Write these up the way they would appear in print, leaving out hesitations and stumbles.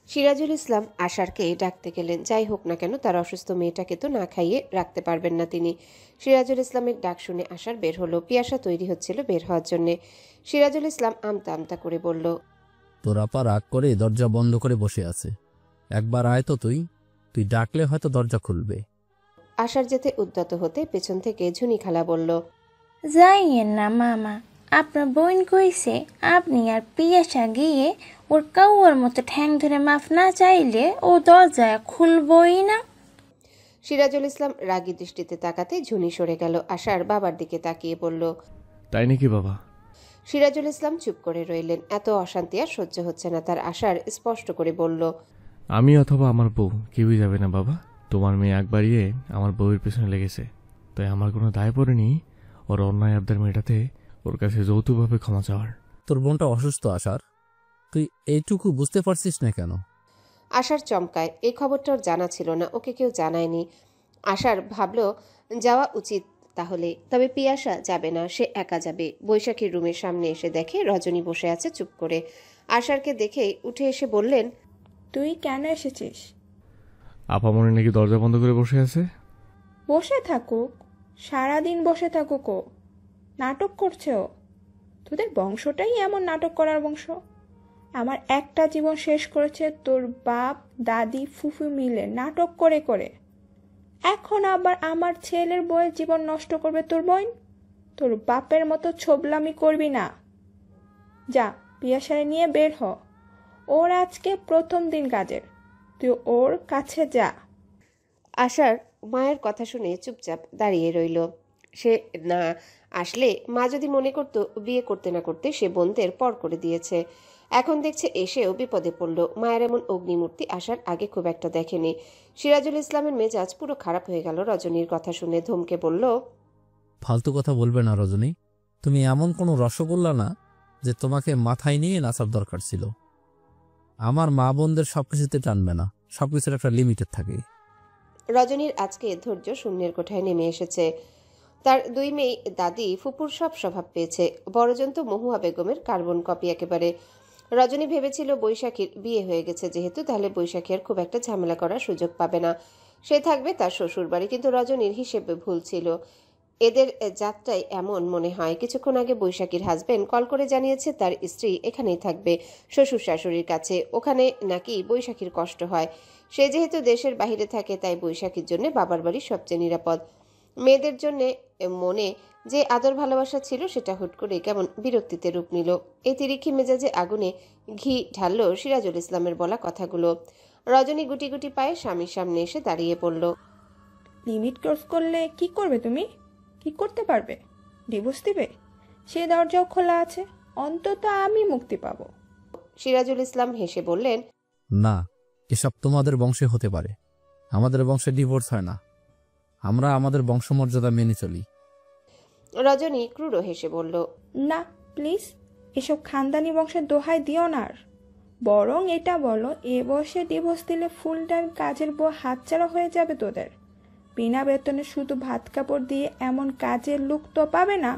সিরাজুল ইসলাম আশারকে ডাকতে গেলেন। যাই হোক না কেন, তার অসুস্থ মেয়েটাকে তো না খাইয়ে রাখতে পারবেন না তিনি। সিরাজুল ইসলামের ডাক শুনে আশার বের হলো। পিয়াসা তৈরি হচ্ছিল বের হওয়ার জন্যে। সিরাজুল ইসলাম আমতা আমতা করে বলল, তোর আপা রাগ করে দরজা বন্ধ করে বসে আছে, একবার আয় তো, তুই তুই ডাকলে হয়তো দরজা খুলবে। আশার যেতে উদ্যত হতে পেছন থেকে ঝুনি খালা বলল, যাইয়েন না মামা, আপনার বোন কইছে আপনি আর পিয়াসা গিয়ে ওর কাউয়ার মতো ঠ্যাং ধরে মাফ না চাইলে ও দরজা খুলবই না। সিরাজুল ইসলাম রাগী দৃষ্টিতে তাকাতে ঝুনি সরে গেল। আশার বাবার দিকে তাকিয়ে বলল, তাই নাকি বাবা? সিরাজুল ইসলাম চুপ করে রইলেন। এত অশান্তি আর সহ্য হচ্ছে না তার। আশার স্পষ্ট করে বলল, আমি অথবা আমার বউ কেউই যাবে না বাবা। তোমার মেয়ে একবারিয়ে আমার বউয়ের পেছনে লেগেছে, তাই আমার কোনো দায় পড়েনি ওর অন্যায় আবদার মেটাতে ওর কাছে যৌতুকভাবে ক্ষমা চাওয়ার। তোর বোনটা অসুস্থ আশার, তুই এইটুকু বুঝতে পারছিস না কেন? আশার চমকায়। এই খবরটা ওর জানা ছিল না, ওকে কেউ জানায়নি। আশার ভাবল যাওয়া উচিত তাহলে, তবে পিয়াসা যাবে না, সে একা যাবে। বৈশাখীর রুমের সামনে এসে দেখে রজনী বসে আছে চুপ করে। আশারকে দেখেই উঠে এসে বললেন, তুই কেন এসেছিস? আপামনি নাকি দরজা বন্ধ করে বসে আছে? বসে থাকুক, সারাদিন বসে থাকুক, ও নাটক করছে। ও তোদের বংশটাই এমন নাটক করার বংশ। আমার একটা জীবন শেষ করেছে তোর বাপ দাদি ফুফু মিলে নাটক করে করে। এখন আবার আমার ছেলের বউয়ের জীবন নষ্ট করবে তোর বোন। তোর বাপের মতো ছোবলামি করবি না। যা, পিয়াসারে নিয়ে বের হ। ওর আজকে প্রথম দিন কাজের, তুই ওর কাছে যা। আশার মায়ের কথা শুনে চুপচাপ দাঁড়িয়ে রইল। সে না আসলে মা যদি মনে করত বিয়ে করতে না করতে সে বোনদের পর করে দিয়েছে। এখন দেখছে এসেও বিপদে পড়ল। মায়ের এমন অগ্নিমূর্তি আসার আগে খুব একটা দেখেনি। সিরাজুল ইসলামের মেজাজ পুরো খারাপ হয়ে গেল রজনীর কথা শুনে। ধমকে বলল, ফালতু কথা বলবে না রজনী, তুমি এমন কোনো রসগোল্লা না যে তোমাকে মাথায় নিয়ে নাচার দরকার ছিল। আমার মা বোনদের সবকিছুতে টানবে না, সবকিছুর একটা লিমিটেড থাকে। রজনীর আজকে ধৈর্য শূন্যের কোঠায় নেমে এসেছে। তার দুই মেয়ে দাদি ফুপুর সব স্বভাব পেয়েছে। বড়জন তো মহুয়া বেগমের কার্বন কপি একেবারে। রজনী ভেবেছিল বৈশাখীর বিয়ে হয়ে গেছে যেহেতু, তাহলে বৈশাখী আর খুব একটা ঝামেলা করার সুযোগ পাবে না, সে থাকবে তার শ্বশুর বাড়ি। কিন্তু রজনীর হিসেবে ভুল ছিল। এদের যাত্রায় এমন মনে হয়। কিছুক্ষণ আগে বৈশাখীর হাজবেন্ড কল করে জানিয়েছে তার স্ত্রী এখানেই থাকবে, শ্বশুর শাশুড়ির কাছে। ওখানে নাকি বৈশাখীর কষ্ট হয়। সে যেহেতু দেশের বাইরে থাকে, তাই বৈশাখীর জন্য বাবার বাড়ি সবচেয়ে নিরাপদ। মেয়েদের জন্য মনে যে আদর ভালোবাসা ছিল সেটা হুট করে কেমন বিরক্তিতে রূপ নিল। এই তিরিক্ষি মেজাজে আগুনে ঘি ঢালল সিরাজুল ইসলামের বলা কথাগুলো। রজনী গুটি গুটি পায়ে স্বামীর সামনে এসে দাঁড়িয়ে পড়ল। লিমিট ক্রস করলে কি করবে তুমি? কি করতে পারবে? ডিভোর্স দিবে? সে দরজাও খোলা আছে, অন্তত আমি মুক্তি পাবো। সিরাজুল ইসলাম হেসে বললেন, না, এসব তোমাদের বংশে হতে পারে, আমাদের বংশে ডিভোর্স হয় না। আমরা আমাদের বংশমর্যাদা মেনে চলি। রজনী ক্রুড় হেসে বলল, না প্লিজ, এসব খানদানি বংশের দোহাই দিও না। আর বরং এটা বলো, এ বয়সে ডিভোর্স দিলে ফুল টাইম কাজের বউ হাতছাড়া হয়ে যাবে তোদের। বিনা বেতনে শুধু ভাত কাপড় দিয়ে এমন কাজের লোক তো পাবে না।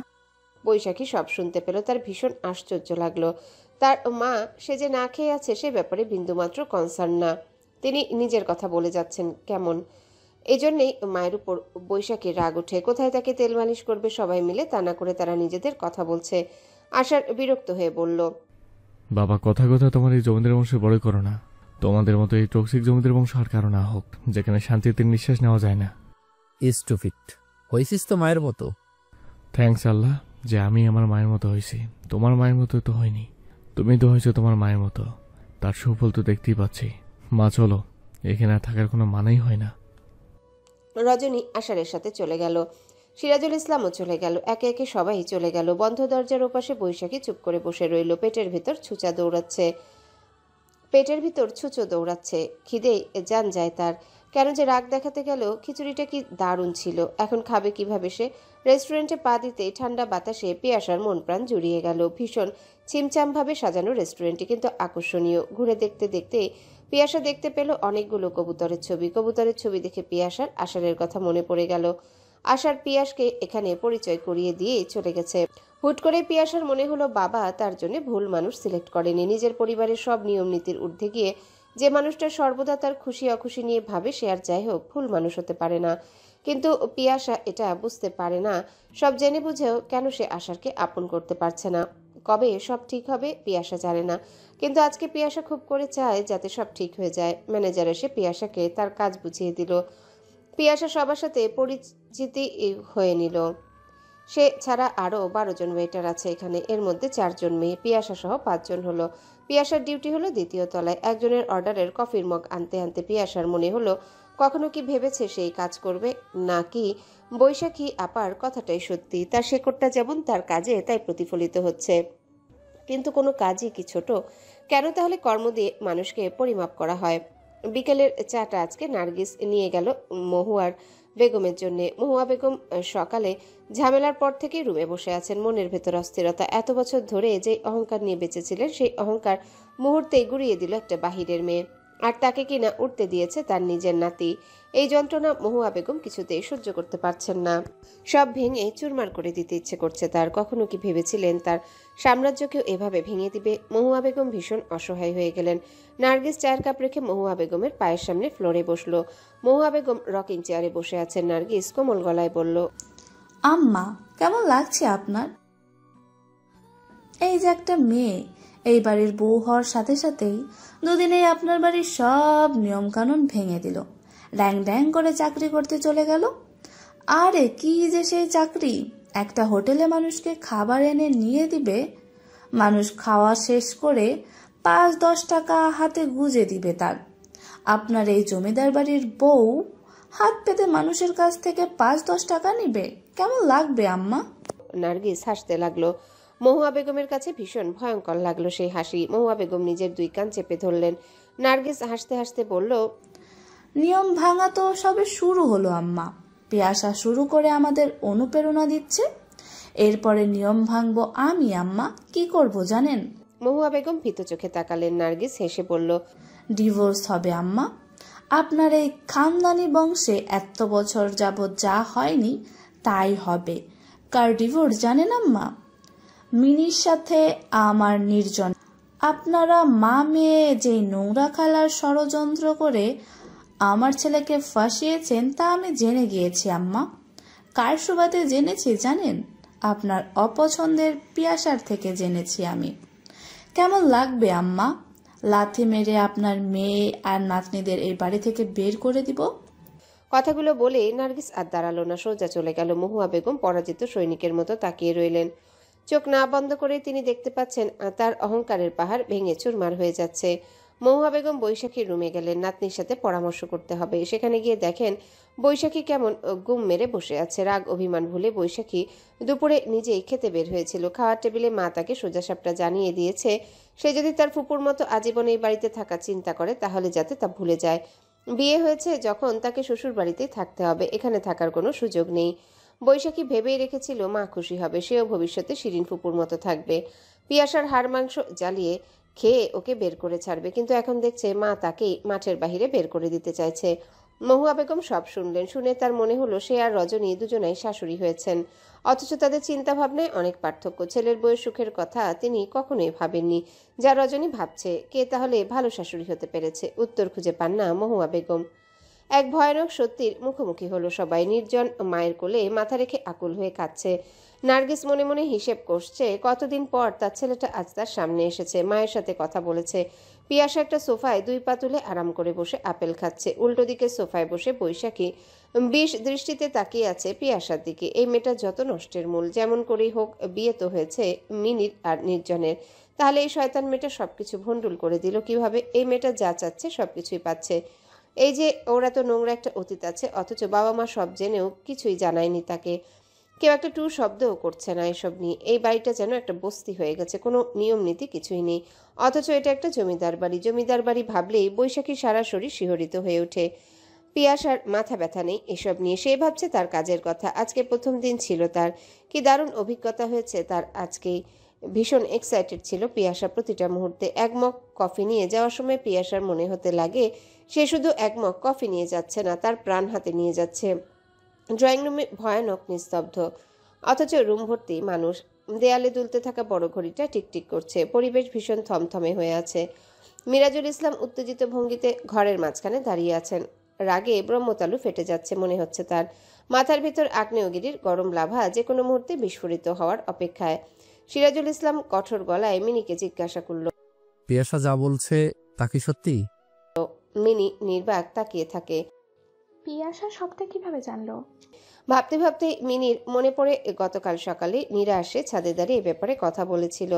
বৈশাখী সব শুনতে পেল। তার ভীষণ আশ্চর্য লাগলো। তার মা সে যে না খেয়ে আছে সে ব্যাপারে বিন্দুমাত্র কনসার্ন না। তিনি নিজের কথা বলে যাচ্ছেন কেমন। এজন্যেই মায়ের উপর বৈশাখীর রাগ ওঠে। কোথায় তাকে তেল মালিশ করবে সবাই মিলে, তা না করে তারা নিজেদের কথা বলছে। আশার বিরক্ত হয়ে বলল, বাবা, কথা কথা তোমার এই জমিদার বংশ বড় করো না। তোমাদের মতো এই টক্সিক জমিদার বংশ আর কারো না হোক, যেখানে শান্তিতে নিঃশ্বাস নেওয়া যায় না। স্টুপিড, হয়েছিস তো মায়ের মতো। থ্যাঙ্কস আল্লাহ যে আমি আমার মায়ের মতো হয়েছি, তোমার মায়ের মতো তো হয়নি। তুমি তো হয়েছো তোমার মায়ের মতো, তার সুফল তো দেখতেই পাচ্ছি। মা চলো, এখানে আর থাকার কোনো মানেই হয় না। রজনী আশারের সাথে চলে গেল। সিরাজুল ইসলামও চলে গেল। একে একে সবাই চলে গেল। বন্ধ দরজার ওপাশে বৈশাখী চুপ করে বসে রইল। পেটের ভিতর ছুঁচো দৌড়াচ্ছে। খিদে জান যায় তার। কেন যে রাগ দেখাতে গেল। খিচুড়িটা কি দারুণ ছিল। এখন খাবে কিভাবে সে? রেস্টুরেন্টে পা দিতেই ঠান্ডা বাতাসে পিয়াসার মন প্রাণ জুড়িয়ে গেল। ভীষণ ছিমছামভাবে সাজানো রেস্টুরেন্টটি, কিন্তু আকর্ষণীয়। ঘুরে দেখতে দেখতে পিয়াসা দেখতে পেল অনেকগুলো কবুতরের ছবি। কবুতরের ছবি দেখে পিয়াসার আষাঢ়ের কথা মনে পড়ে গেল। আষাঢ় পিয়াসকে এখানে পরিচয় করিয়ে দিয়ে চলে গেছে। হুট করে পিয়াসার মনে হলো বাবা তার জন্য ভুল মানুষ সিলেক্ট করেনি। নিজের পরিবারের সব নিয়ম নীতির ঊর্ধ্বে গিয়ে যে মানুষটা সর্বদা তার খুশি অখুশি নিয়ে ভাবে সে আর যাই হোক ভুল মানুষ হতে পারে না। কিন্তু পিয়াসা এটা বুঝতে পারে না। সব জেনে বুঝেও কেন সে আশারকে আপন করতে পারছে না। কবে সব ঠিক হবে পিয়াসা জানে না, কিন্তু আজকে পিয়াসা খুব করে চায় যাতে সব ঠিক হয়ে যায়। ম্যানেজার এসে পিয়াসাকে তার কাজ বুঝিয়ে দিল। পিয়াসা সবার সাথে পরিচিতি হয়ে নিল। সে ছাড়া আরও 12 জন ওয়েটার আছে এখানে, এর মধ্যে 4 জন মেয়ে, পিয়াসা সহ 5 জন হলো। পিয়াসার ডিউটি হলো দ্বিতীয় তলায়। একজনের অর্ডারের কফির মগ আনতে আনতে পিয়াসার মনে হলো কখনো কি ভেবেছে সেই কাজ করবে, নাকি বৈশাখী আপার কথাটাই সত্যি, তার শেকড়টা যেমন তার কাজে তাই প্রতিফলিত হচ্ছে। কিন্তু কোনো কাজই কি ছোট? কেন তাহলে কর্ম দিয়ে মানুষকে পরিমাপ করা হয়? বিকেলের চাটা আজকে নার্গিস নিয়ে গেল মহুয়ার বেগমের জন্যে। মহুয়া বেগম সকালে ঝামেলার পর থেকে রুমে বসে আছেন, মনের ভেতর অস্থিরতা। এত বছর ধরে যে অহংকার নিয়ে বেঁচেছিলেন সেই অহংকার মুহূর্তেই গুড়িয়ে দিল একটা বাহিরের মেয়ে, আর তাকে কিনা উঠতে দিয়েছে তার নিজের নাতি। এই যন্ত্রণা মহুয়া বেগম কিছুতেই সহ্য করতে পারছেন না। সব ভেঙে চুরমার করে দিতে ইচ্ছে করছে তার। কখনো কি ভেবেছিলেন তার সাম্রাজ্যকেও এভাবে ভেঙে দিবে? মহুয়া বেগম ভীষণ অসহায় হয়ে গেলেন। নার্গিস চায়ের কাপ রেখে মহুয়া বেগমের পায়ের সামনে ফ্লোরে বসলো। মহুয়া বেগম রকিং চেয়ারে বসে আছেন। নার্গিস কোমল গলায় বলল, আম্মা, কেমন লাগছে আপনার? এই যে একটা মেয়ে এই বাড়ির বউ হওয়ার সাথে সাথেই দুদিনেই আপনার বাড়ির সব নিয়ম কানুন ভেঙে দিল, ড্যাং ড্যাং করে চাকরি করতে চলে গেল। আরে কি যে সেই চাকরি! একটা হোটেলে মানুষকে খাবার এনে নিয়ে দিবে, মানুষ খাওয়া শেষ করে 5-10 টাকা হাতে গুজে দিবে তার। আপনার এই জমিদার বাড়ির বউ হাত পেতে মানুষের কাছ থেকে 5-10 টাকা নিবে, কেমন লাগবে আম্মা? নার্গিস হাসতে লাগলো। মহুয়া বেগমের কাছে ভীষণ ভয়ঙ্কর লাগলো সেই হাসি। মহুয়া বেগম নিজের 2 কান চেপে ধরলেন। নার্গিস হাসতে হাসতে বলল, নিয়ম ভাঙা তো সবে শুরু হলো আম্মা। পিয়াসা শুরু করে আমাদের অনুপ্রেরণা দিচ্ছে, এরপরে নিয়ম ভাঙবো আমি আম্মা। কি করব জানেন? মহুয়া বেগম ভীত চোখে তাকালেন। নার্গিস হেসে বলল, ডিভোর্স হবে আম্মা। আপনার এই খানদানি বংশে এত বছর যাবৎ যা হয়নি তাই হবে। কার ডিভোর্স জানেন আম্মা? মিনির সাথে আমার নির্জন। আপনারা মা মেয়ে যেই নোংরা খেলার ষড়যন্ত্র করে আমার ছেলেকে ফাঁসিয়েছেন তা আমি জেনে গিয়েছি আম্মা। কার সুবাদে জেনেছি জানেন? আপনার অপছন্দের পিয়াসার থেকে জেনেছি আমি। কেমন লাগবে আম্মা? লাথি মেরে আপনার মেয়ে আর নাতনিদের এই বাড়ি থেকে বের করে দিব। কথাগুলো বলে নার্গিস আর দাঁড়ালো না, সোজা চলে গেল। মহুয়া বেগম পরাজিত সৈনিকের মতো তাকিয়ে রইলেন। চোখ না বন্ধ করে তিনি দেখতে পাচ্ছেন তার অহংকারের পাহাড় ভেঙে চুরমার হয়ে যাচ্ছে। মহুয়া বেগম বৈশাখীর রুমে গেলেন। নাতনির সাথে পরামর্শ করতে হবে। সেখানে গিয়ে দেখেন বৈশাখী কেমন গুম মেরে বসে আছে। রাগ অভিমান ভুলে বৈশাখী দুপুরে নিজেই খেতে বের হয়েছিল। খাওয়ার টেবিলে মা তাকে সোজাসাপটা জানিয়ে দিয়েছে সে যদি তার ফুপুর মতো আজীবন এই বাড়িতে থাকার চিন্তা করে তাহলে যাতে তা ভুলে যায়। বিয়ে হয়েছে যখন তাকে শ্বশুর বাড়িতেই থাকতে হবে, এখানে থাকার কোনো সুযোগ নেই। বৈশাখী ভেবেই রেখেছিল মা খুশি হবে, সেও ভবিষ্যতে শিরিন ফুপুর মতো থাকবে। পিয়াসার হাড় মাংস জ্বালিয়ে খেয়ে ওকে বের করে ছাড়বে, কিন্তু এখন দেখছে মা তাকেই মাঠের বাহিরে বের করে দিতে চাইছে। মহুয়া বেগম সব শুনলেন। শুনে তার মনে হলো সে আর রজনী দুজনাই শাশুড়ি হয়েছেন, অথচ তাদের চিন্তা ভাবনায় অনেক পার্থক্য। ছেলের বউয়ের সুখের কথা তিনি কখনোই ভাবেননি, যা রজনী ভাবছে। কে তাহলে ভালো শাশুড়ি হতে পেরেছে? উত্তর খুঁজে পান না মহুয়া বেগম। এক ভয়ানক সত্যির মুখোমুখি হলো সবাই। নির্জন মায়ের কোলে মাথা রেখে আকুল হয়ে কাঁদছে। নার্গিস মনে মনে হিসেব করছে কতদিন পর তার ছেলেটা আজ তার সামনে এসেছে, মায়ের সাথে কথা বলেছে। পিয়াসা একটা সোফায় 2 পা তুলে আরাম করে বসে আপেল খাচ্ছে। উল্টো দিকে সোফায় বসে বৈশাখী বিষ দৃষ্টিতে তাকিয়ে আছে পিয়াসার দিকে। এই মেয়েটা যত নষ্টের মূল। যেমন করেই হোক বিয়ে তো হয়েছে মিনির আর নির্জনের, তাহলে এই শয়তান মেয়েটা সবকিছু ভণ্ডুল করে দিল কিভাবে? এই মেয়েটা যা চাচ্ছে সবকিছুই পাচ্ছে। এই যে ওর এত নোংরা একটা অতীত আছে, অথচ বাবা মা সব জেনেও কিছুই জানায়নি তাকে। কেউ একটা টু শব্দও করছে না এসব নিয়ে। এই বাড়িটা যেন একটা বস্তি হয়ে গেছে, কোনো নিয়ম নীতি কিছুই নেই। অথচ এটা একটা জমিদার বাড়ি। জমিদার বাড়ি ভাবলেই বৈশাখী সারা শরীর শিহরিত হয়ে ওঠে। পিয়াসার মাথা ব্যথা নেই এসব নিয়ে। সে ভাবছে তার কাজের কথা। আজকে প্রথম দিন ছিল তার। কি দারুণ অভিজ্ঞতা হয়েছে তার আজকেই। ভীষণ এক্সাইটেড ছিল পিয়াসা প্রতিটা মুহূর্তে। 1 মগ কফি নিয়ে যাওয়ার সময় পিয়াসার মনে হতে লাগে সে শুধু 1 মগ কফি নিয়ে যাচ্ছে না, তার প্রাণ হাতে নিয়ে যাচ্ছে। ড্রয়িং রুমে ভয়ানক নিস্তব্ধ, অথচ রুম ভর্তি মানুষ। দেয়ালে দুলতে থাকা বড় ঘড়িটা টিকটিক করছে। পরিবেশ ভীষণ থমথমে হয়ে আছে। মিরাজুল ইসলাম উত্তেজিত ভঙ্গিতে ঘরের মাঝখানে দাঁড়িয়ে আছেন। রাগে ব্রহ্মতালু ফেটে যাচ্ছে মনে হচ্ছে তার। মাথার ভেতর আগ্নেয়গিরির গরম লাভা যে কোনো মুহূর্তে বিস্ফোরিত হওয়ার অপেক্ষায়। সিরাজুল ইসলাম কঠোর গলায় মিনিকে জিজ্ঞাসা করল। পিয়াসা যা বলছে তা কি সত্যি? মিনি নির্বাক তাকিয়ে থাকে। পিয়াসা সবটা কিভাবে জানলো? ভাবতে ভাবতে মিনির মনে পড়ে গতকাল সকালে নীরা আসে ছাদে দাঁড়িয়ে এ ব্যাপারে কথা বলেছিল।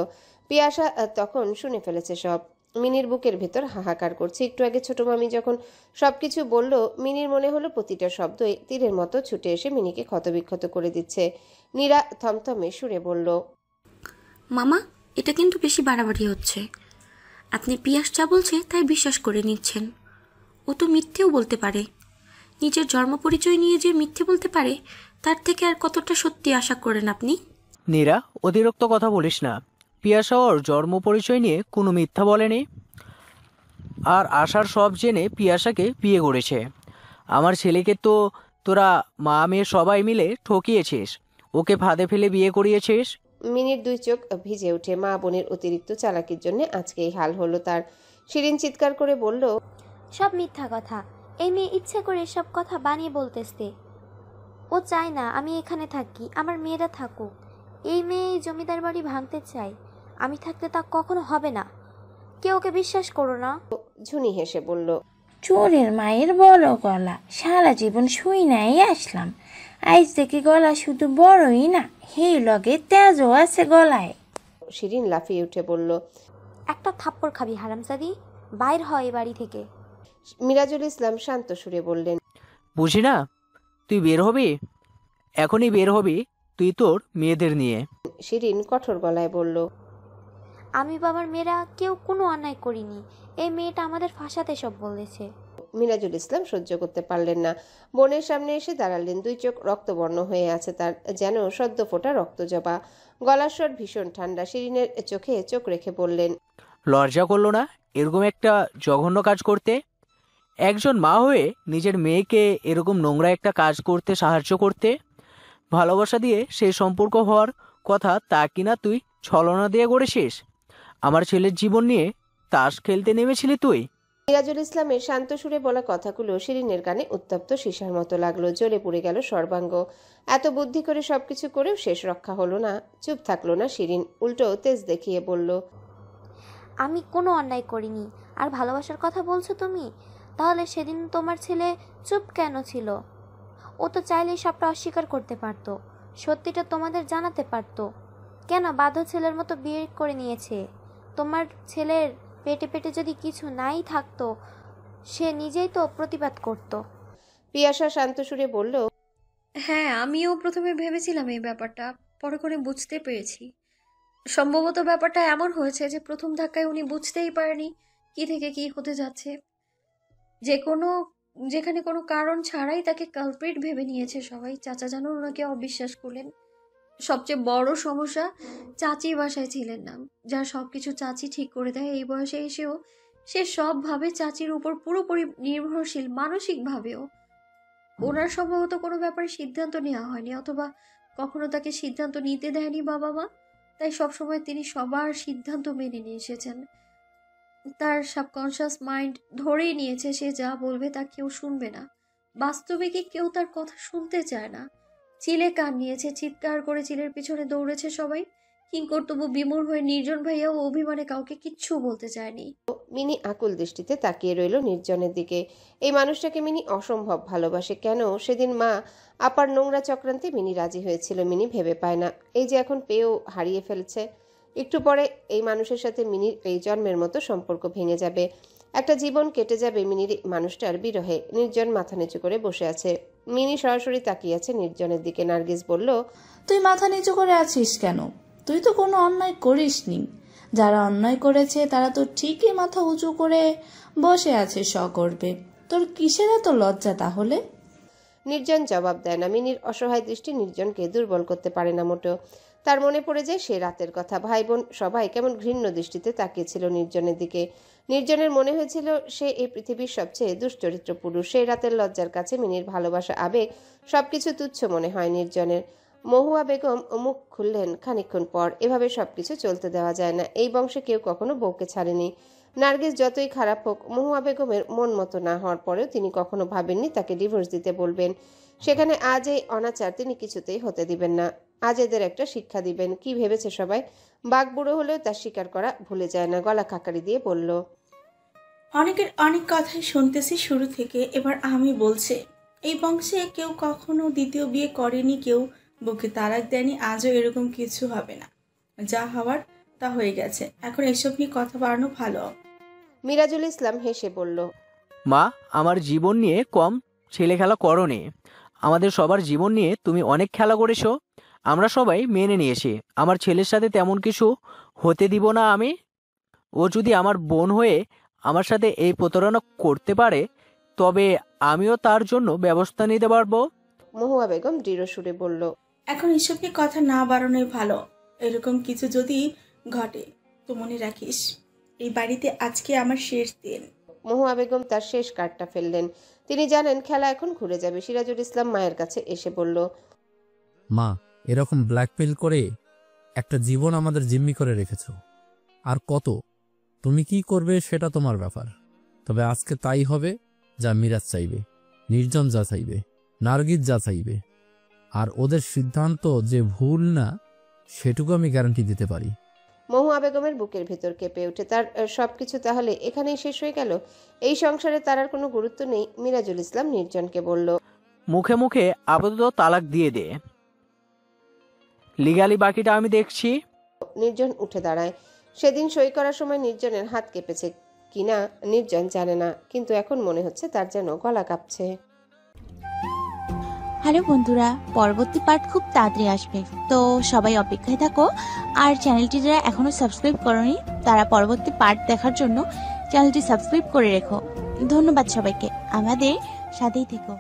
পিয়াসা তখন শুনে ফেলেছে সব। মিনির বুকের ভেতর হাহাকার করছে। একটু আগে ছোট মামি যখন সবকিছু বলল, মিনির মনে হলো প্রতিটা শব্দই তীরের মতো ছুটে এসে মিনিকে ক্ষতবিক্ষত করে দিচ্ছে। নীরা থমথমে সুরে বলল, মামা, এটা কিন্তু বেশি বাড়াবাড়ি হচ্ছে। আপনি পিয়াস যা বলছে তাই বিশ্বাস করে নিচ্ছেন। ও তো মিথ্যেও বলতে পারে। নিজের জন্ম পরিচয় নিয়ে যে মিথ্যে বলতে পারে, তার থেকে আর কতটা সত্যি আশা করেন আপনি? নীরা, অতিরিক্ত কথা বলিস না। পিয়াসা ওর জন্ম পরিচয় নিয়ে কোনো মিথ্যা বলেনি। আর আশার সব জেনে পিয়াসাকে বিয়ে করেছে। আমার ছেলেকে তো তোরা মা মেয়ে সবাই মিলে ঠকিয়েছিস, ওকে ফাঁদে ফেলে বিয়ে করিয়েছিস। মিনির দুই চোখ ভিজে ওঠে। মা বোনের অতিরিক্ত চালাকির জন্য আজকে এই হাল হলো তার। শিরিন চিৎকার করে বলল, সব মিথ্যা কথা। এই মেয়ে ইচ্ছে করে সব কথা বানিয়ে বলতেছে। ও চায় না আমি এখানে থাকি, আমার মেয়েরা থাকুক। এই মেয়ে এই জমিদার বাড়ি ভাঙতে চায়। আমি থাকতে তা কখনো হবে না। কেউ ওকে বিশ্বাস করো না। ঝুনি হেসে বলল, চোরের মায়ের বড় গলা, সারা জীবন শুই নাই আসলাম, আজ দেখি গলা শুধু বড়ই না, সেই লগে তেজও আছে গলায়। শিরিন লাফিয়ে উঠে বলল, একটা থাপ্পড় খাবি হারামজাদি, বাইর হয় এই বাড়ি থেকে। মিরাজুল ইসলাম শান্ত সুরে বললেন, বুঝি না, তুই বের হবি, এখনই বের হবি তুই তোর মেয়েদের নিয়ে। শিরিন কঠোর গলায় বলল, আমি বাবার মেয়েরা কেউ কোনো অন্যায় করিনি। এই মেয়েটা আমাদের ফাঁসাতে সব বলেছে। মিরাজুল ইসলাম সহ্য করতে পারলেন না। বোনের সামনে এসে দাঁড়ালেন। দুই চোখ রক্তবর্ণ হয়ে আছে তার, যেন সদ্য ফোটা রক্তজবা। গলার স্বর ভীষণ ঠান্ডা। শিরিনের চোখে চোখ রেখে বললেন, লজ্জা করলো না এরকম একটা জঘন্য কাজ করতে? একজন মা হয়ে নিজের মেয়েকে এরকম নোংরা একটা কাজ করতে সাহায্য করতে? ভালোবাসা দিয়ে সেই সম্পর্ক হওয়ার কথা, তা কিনা তুই ছলনা দিয়ে করেছিস। আমার ছেলের জীবন নিয়ে তাস খেলতে নেমেছিলি তুই। মিরাজুল ইসলামের শান্ত সুরে বলা কথাগুলো শিরিনের কানে উত্তপ্ত সীসার মতো লাগলো। জ্বলে পুড়ে গেল সর্বাঙ্গ। এত বুদ্ধি করে সবকিছু করেও শেষ রক্ষা হলো না। চুপ থাকলো না শিরিন, উল্টো তেজ দেখিয়ে বলল, আমি কোনো অন্যায় করিনি। আর ভালোবাসার কথা বলছো তুমি? তাহলে সেদিন তোমার ছেলে চুপ কেন ছিল? ও তো চাইলেই সবটা অস্বীকার করতে পারতো, সত্যিটা তোমাদের জানাতে পারতো। কেন বাধ্য ছেলের মতো বিয়ে করে নিয়েছে? তোমার ছেলের পেটে পেটে যদি কিছু নাই থাকতো, সে নিজেই তো প্রতিবাদ করতো। পিয়াসা শান্ত সুরে বলল, হ্যাঁ, আমিও প্রথমে ভেবেছিলাম এই ব্যাপারটা, পরে করে বুঝতে পেরেছি। সম্ভবত ব্যাপারটা এমন হয়েছে যে প্রথম ধাক্কায় উনি বুঝতেই পারেনি কি থেকে কি হতে যাচ্ছে। যেখানে কোনো কারণ ছাড়াই তাকে কালপ্রিট ভেবে নিয়েছে সবাই। চাচা যেন ওনাকে অবিশ্বাস করলেন। সবচেয়ে বড় সমস্যা, চাচি বাসায় ছিলেন না, যার সবকিছু চাচি ঠিক করে দেয়। এই বয়সে এসেও সে সবভাবে চাচির উপর পুরোপুরি নির্ভরশীল, মানসিকভাবেও। ওনার সম্ভবত কোনো ব্যাপারে সিদ্ধান্ত নেওয়া হয়নি, অথবা কখনো তাকে সিদ্ধান্ত নিতে দেয়নি বাবা মা। তাই সবসময় তিনি সবার সিদ্ধান্ত মেনে নিয়ে এসেছেন। তার সাবকনশিয়াস মাইন্ড ধরেই নিয়েছে সে যা বলবে তা কেউ শুনবে না। বাস্তবে কি কেউ তার কথা শুনতে চায় না। চিলে কান নিয়েছে, চিৎকার করে চিলের পিছনে দৌড়েছে সবাই। কিংকর্তব্য বিমূঢ় হয়ে নির্জন ভাইয়াও অভিমানে কাউকে কিচ্ছু বলতে চায়নি। মিনি আকুল দৃষ্টিতে তাকিয়ে রইল নির্জনের দিকে। এই মানুষটাকে মিনি অসম্ভব ভালোবাসে কেন? সেদিন মা আপার নোংরা চক্রান্তে মিনি রাজি হয়েছিল, মিনি ভেবে পায় না এই যে এখন পেয়েও হারিয়ে ফেলছে। একটু পরে এই মানুষের সাথে মিনির এই জন্মের মতো সম্পর্ক ভেঙে যাবে। একটা জীবন কেটে যাবে মিনির মানুষটার বিরহে। নির্জন মাথা নিচু করে বসে আছে। মিনি সরাসরি তাকিয়ে আছে নির্জনের দিকে। নার্গিস বলল, তুই মাথা নিচু করে আছিস কেন? তুই তো কোনো অন্যায় করিসনি। যারা অন্যায় করেছে তারা তো ঠিকই মাথা উঁচু করে বসে আছে সগর্বে। তোর কিসের এত লজ্জা তাহলে? নির্জন জবাব দেয় না। মিনির অসহায় দৃষ্টি নির্জনকে দুর্বল করতে পারে না মোটেও। তার মনে পড়ে যায় সে রাতের কথা। ভাই বোন সবাই কেমন ঘৃণ্য দৃষ্টিতে তাকিয়েছিল নির্জনের দিকে। নির্জনের মনে হয়েছিল সে এই পৃথিবীর সবচেয়ে দুশ্চরিত্র পুরুষ। সেই রাতের লজ্জার কাছে মিনির ভালোবাসা, আবেগ সবকিছু তুচ্ছ মনে হয় নির্জনের। মহুয়া বেগম মুখ খুললেন খানিকক্ষণ পর। এভাবে সবকিছু চলতে দেওয়া যায় না। এই বংশে কেউ কখনো বউকে ছাড়েনি। নার্গিস যতই খারাপ হোক, মহুয়া বেগমের মন মতো না হওয়ার পরেও তিনি কখনো ভাবেননি তাকে ডিভোর্স দিতে বলবেন। সেখানে আজ এই অনাচার তিনি কিছুতেই হতে দিবেন না। আজ এদের একটা শিক্ষা দিবেন। কি ভেবেছে সবাই? বাঘ বুড়ো হলেও তার স্বীকার করা ভুলে যায় না। গলা খাকারি দিয়ে বলল, অনেকের অনেক কথাই শুনতেছি শুরু থেকে, এবার আমি বলছি। এই বংশে কেউ কখনো দ্বিতীয় বিয়ে করেনি, কেউ বুকে তালাক দেয়নি, আজও এরকম কিছু হবে না। যা হওয়ার তা হয়ে গেছে, এখন এসব নিয়ে কথা বাড়ানো ভালো। মিরাজুল ইসলাম হেসে বলল, মা, আমার জীবন নিয়ে কম ছেলে খেলা করোনি। আমাদের সবার জীবন নিয়ে তুমি অনেক খেলা করেছো, আমরা সবাই মেনে নিয়েছি। আমার ছেলের সাথে তেমন কিছু হতে দিব না আমি। ও যদি আমার বোন হয়ে আমার সাথে এই প্রতারণা করতে পারে, তবে আমিও তার জন্য ব্যবস্থা নিতে পারবো। মহুয়া বেগম দৃঢ় সুরে বলল, এখন এসব নিয়ে কথা না বাড়ানোই ভালো। এরকম কিছু যদি ঘটে তো মনে রাখিস, এই বাড়িতে আজকে আমার শেষ দিন। মহুয়া বেগম তার শেষ কার্ডটা ফেললেন। তিনি জানেন খেলা এখন ঘুরে যাবে। সিরাজুল ইসলাম মায়ের কাছে এসে বলল, মা, এরকম ব্ল্যাকমেল করে একটা জীবন আমাদের জিম্মি করে রেখেছ। আর কত তুমি কি করবে সেটা তোমার ব্যাপার। তবে আজকে তাই হবে যা মিরাজ চাইবে, নির্জন যা চাইবে, নার্গিস যা চাইবে। আর ওদের সিদ্ধান্ত যে ভুল না সেটুকু আমি গ্যারান্টি দিতে পারি। মহুয়া বেগমের বুকের ভেতর কেঁপে ওঠে। তার সবকিছু তাহলে এখানেই শেষ হয়ে গেল? এই সংসারে তার আর কোনো গুরুত্ব নেই? মিরাজুল ইসলাম নির্জনকে বলল, মুখে মুখে আপাতত তালাক দিয়ে দে, লিগালি বাকিটা আমি দেখছি। নির্জন উঠে দাঁড়ায়। সেদিন সই করার সময় নির্জনের হাত কেঁপেছে কিনা নির্জন জানে না, কিন্তু এখন মনে হচ্ছে তার যেন গলা কাঁপছে। হ্যালো বন্ধুরা, পরবর্তী পার্ট খুব তাড়াতাড়ি আসবে, তো সবাই অপেক্ষায় থাকো। আর চ্যানেলটি যারা এখনো সাবস্ক্রাইব করোনি তারা পরবর্তী পার্ট দেখার জন্য চ্যানেলটি সাবস্ক্রাইব করে রেখো। ধন্যবাদ সবাইকে, আমাদের সাথেই থেকো।